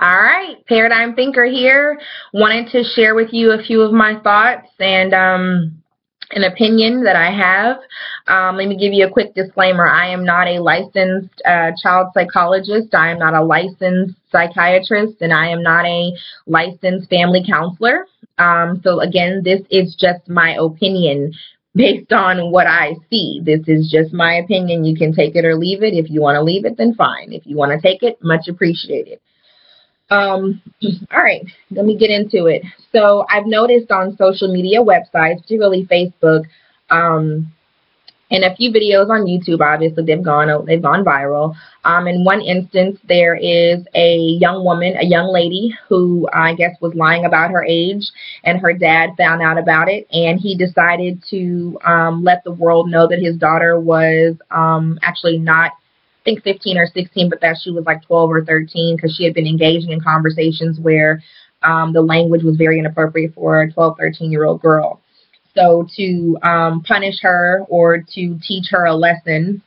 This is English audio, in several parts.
All right, Paradigm Thinker here. Wanted to share with you a few of my thoughts and an opinion that I have. Let me give you a quick disclaimer. I am not a licensed child psychologist. I am not a licensed psychiatrist, and I am not a licensed family counselor. So again, this is just my opinion based on what I see. This is just my opinion. You can take it or leave it. If you want to leave it, then fine. If you want to take it, much appreciated. All right, let me get into it. So I've noticed on social media websites, particularly Facebook, um, and a few videos on YouTube, obviously they've gone viral. In one instance, there is a young woman, a young lady who I guess was lying about her age, and her dad found out about it, and he decided to let the world know that his daughter was actually not, I think 15 or 16, but that she was like 12 or 13 because she had been engaging in conversations where the language was very inappropriate for a 12, 13-year-old girl. So to punish her or to teach her a lesson,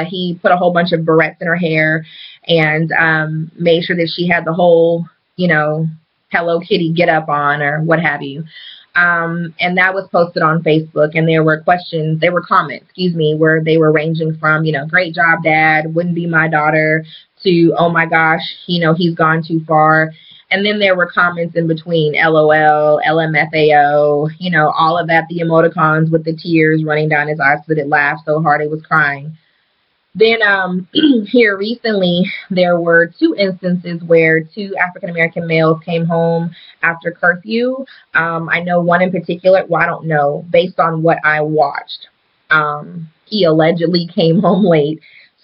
he put a whole bunch of barrettes in her hair and made sure that she had the whole, Hello Kitty get up on or what have you. And that was posted on Facebook, and there were comments, where they were ranging from, great job, Dad, wouldn't be my daughter, to, oh my gosh, he's gone too far. And then there were comments in between, LOL, LMFAO, all of that, the emoticons with the tears running down his eyes so that it laughed so hard it was crying. Then here recently, there were two instances where two African-American males came home after curfew. I know one in particular, well, I don't know, based on what I watched. He allegedly came home late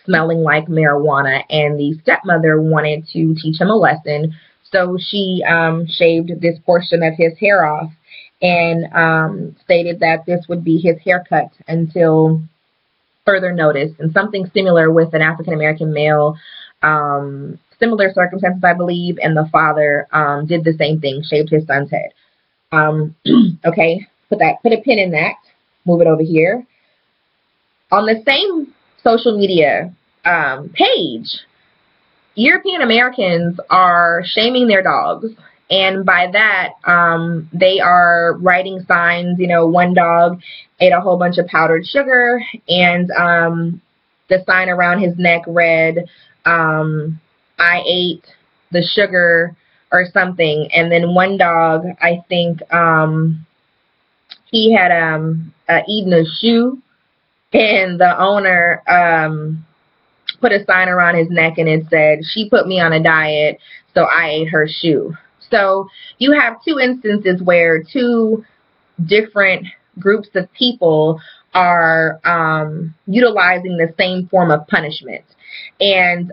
smelling like marijuana, and the stepmother wanted to teach him a lesson. So she shaved this portion of his hair off and stated that this would be his haircut until further notice, and something similar with an African-American male, similar circumstances, I believe, and the father did the same thing, shaved his son's head. Okay, put a pin in that, move it over here. On the same social media page, European Americans are shaming their dogs. And by that, they are writing signs, one dog ate a whole bunch of powdered sugar, and the sign around his neck read, I ate the sugar or something. And then one dog, I think he had eaten a shoe, and the owner put a sign around his neck, and it said, she put me on a diet, so I ate her shoe. So you have two instances where two different groups of people are utilizing the same form of punishment. And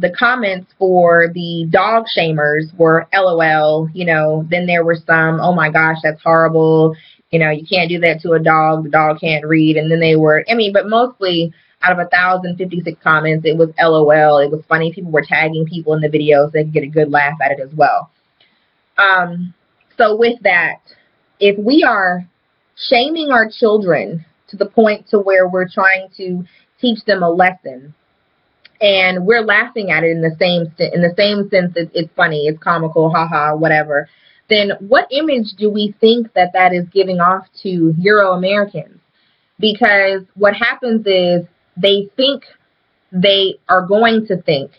the comments for the dog shamers were LOL, then there were some, oh my gosh, that's horrible. You can't do that to a dog. The dog can't read. And then they were, but mostly out of 1,056 comments, it was LOL. It was funny. People were tagging people in the video so they could get a good laugh at it as well. So with that, if we are shaming our children to the point to where we're trying to teach them a lesson, and we're laughing at it in the same sense, it's funny, it's comical, haha, whatever, then what image do we think that is giving off to Euro Americans? Because what happens is they are going to think,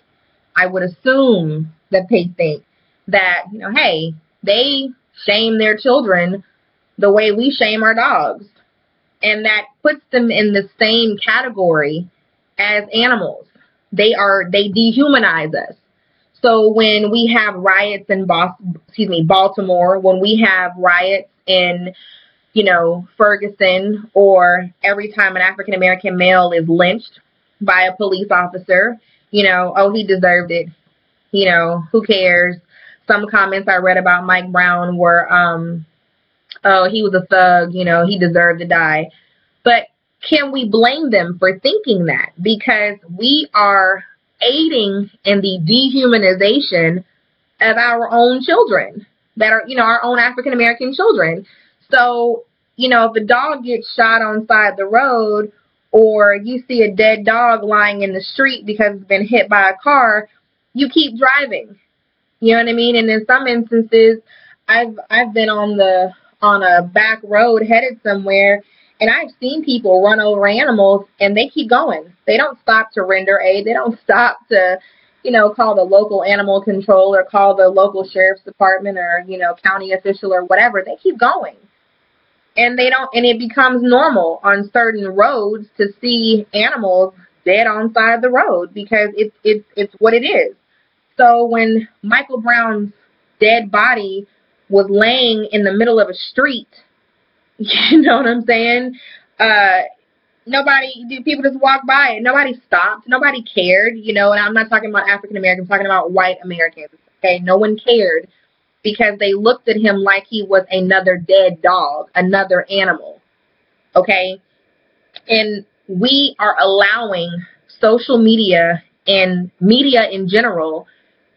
I would assume that they think that, hey, they shame their children the way we shame our dogs. And that puts them in the same category as animals. They dehumanize us. So when we have riots in Baltimore, when we have riots in, Ferguson, or every time an African-American male is lynched by a police officer, oh, he deserved it. Who cares? Some comments I read about Mike Brown were, oh, he was a thug, he deserved to die. But can we blame them for thinking that? Because we are aiding in the dehumanization of our own children that are, our own African-American children. So, if a dog gets shot on the side of the road, or you see a dead dog lying in the street because it's been hit by a car, you keep driving. You know what I mean? And in some instances, I've been on a back road headed somewhere, and I've seen people run over animals, and they keep going. They don't stop to render aid. They don't stop to, call the local animal control or call the local sheriff's department or county official or whatever. They keep going, and they don't. And it becomes normal on certain roads to see animals dead on side of the road because it's what it is. So when Michael Brown's dead body was laying in the middle of a street, you know what I'm saying? Uh, people just walk by it. Nobody stopped. Nobody cared, and I'm not talking about African Americans, I'm talking about white Americans. Okay, no one cared because they looked at him like he was another dead dog, another animal. Okay, and we are allowing social media and media in general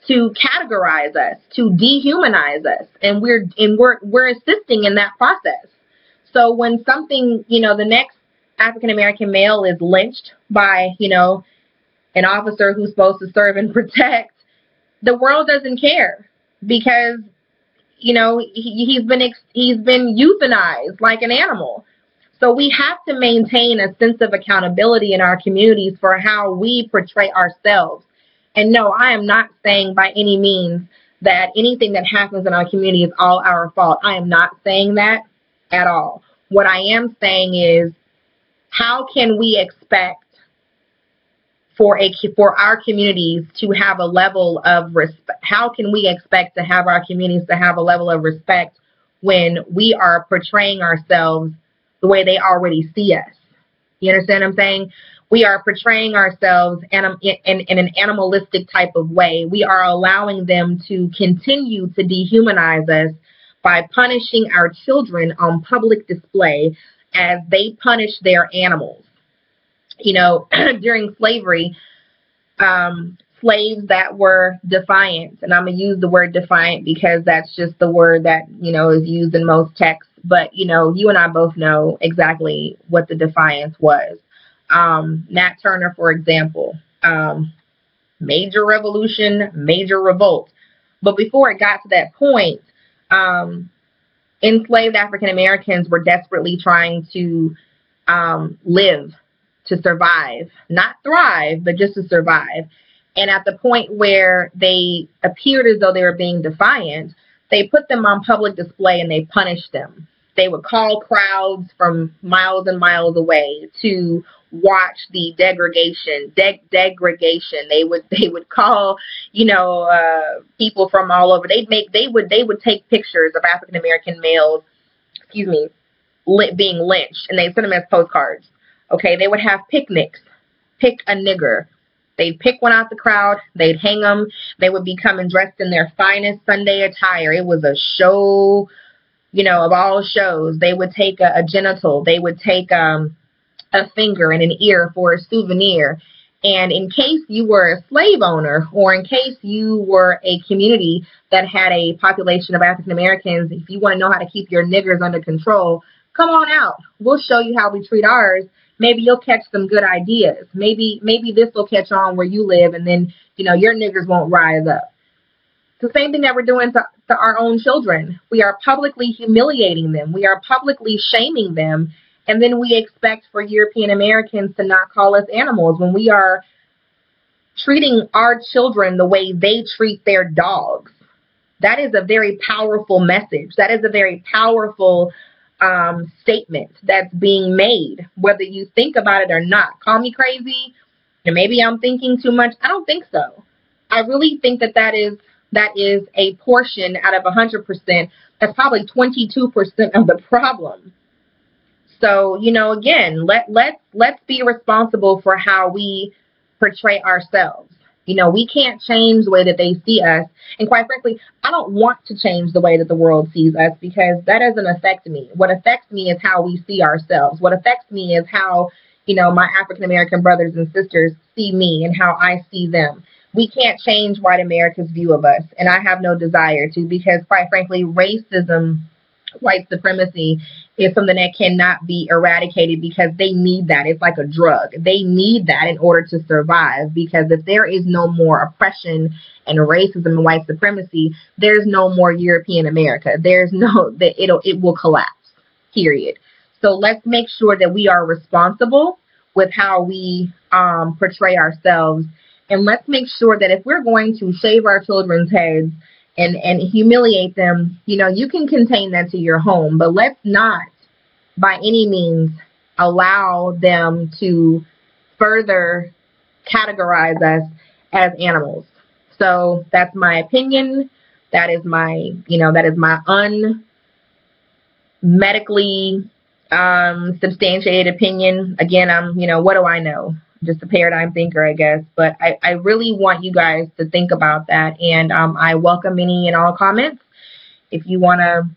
to categorize us, to dehumanize us, and we're assisting in that process. So when something, the next African American male is lynched by, an officer who's supposed to serve and protect, the world doesn't care because, he's been euthanized like an animal. So we have to maintain a sense of accountability in our communities for how we portray ourselves. And no, I am not saying by any means that anything that happens in our community is all our fault. I am not saying that at all. What I am saying is, how can we expect for our communities to have a level of respect? How can we expect to have our communities to have a level of respect when we are portraying ourselves the way they already see us? You understand what I'm saying? We are portraying ourselves in an animalistic type of way. We are allowing them to continue to dehumanize us by punishing our children on public display as they punish their animals. During slavery, slaves that were defiant, and I'm going to use the word defiant because that's just the word that, is used in most texts. But, you and I both know exactly what the defiance was. Nat Turner, for example, major revolution, major revolt. But before it got to that point, enslaved African Americans were desperately trying to live, to survive, not thrive, but just to survive. And at the point where they appeared as though they were being defiant, they put them on public display and they punished them. They would call crowds from miles and miles away to watch the degradation. They would call, people from all over. They would take pictures of African American males, being lynched, and they send them as postcards. Okay, they would have picnics. Pick a nigger. They'd pick one out the crowd. They'd hang them. They would be coming dressed in their finest Sunday attire. It was a show, of all shows. They would take a genital. They would take a finger and an ear for a souvenir. And in case you were a slave owner, or in case you were a community that had a population of African Americans, if you want to know how to keep your niggers under control, come on out. We'll show you how we treat ours. Maybe you'll catch some good ideas. Maybe this will catch on where you live, and then, your niggers won't rise up. It's the same thing that we're doing to our own children. We are publicly humiliating them. We are publicly shaming them. And then we expect for European Americans to not call us animals when we are treating our children the way they treat their dogs. That is a very powerful message. That is a very powerful statement that's being made, whether you think about it or not. Call me crazy, and maybe I'm thinking too much. I don't think so. I really think that is a portion out of 100%. That's probably 22% of the problem. So, again, let's be responsible for how we portray ourselves. We can't change the way that they see us. And quite frankly, I don't want to change the way that the world sees us because that doesn't affect me. What affects me is how we see ourselves. What affects me is how, my African American brothers and sisters see me and how I see them. We can't change white America's view of us, and I have no desire to, because quite frankly, racism white supremacy is something that cannot be eradicated because they need that. It's like a drug. They need that in order to survive, because if there is no more oppression and racism and white supremacy, there's no more European America. There's no, that it will collapse, period. So let's make sure that we are responsible with how we portray ourselves, and let's make sure that if we're going to shave our children's heads and humiliate them, you can contain that to your home, but let's not by any means allow them to further categorize us as animals. So that's my opinion. That is my, unmedically substantiated opinion. Again, what do I know? Just a paradigm thinker, I guess. But I really want you guys to think about that, and I welcome any and all comments. If you want to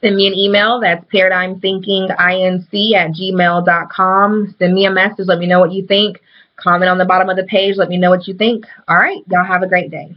send me an email, that's paradigmthinkinginc@gmail.com. Send me a message. Let me know what you think. Comment on the bottom of the page. Let me know what you think. All right. Y'all have a great day.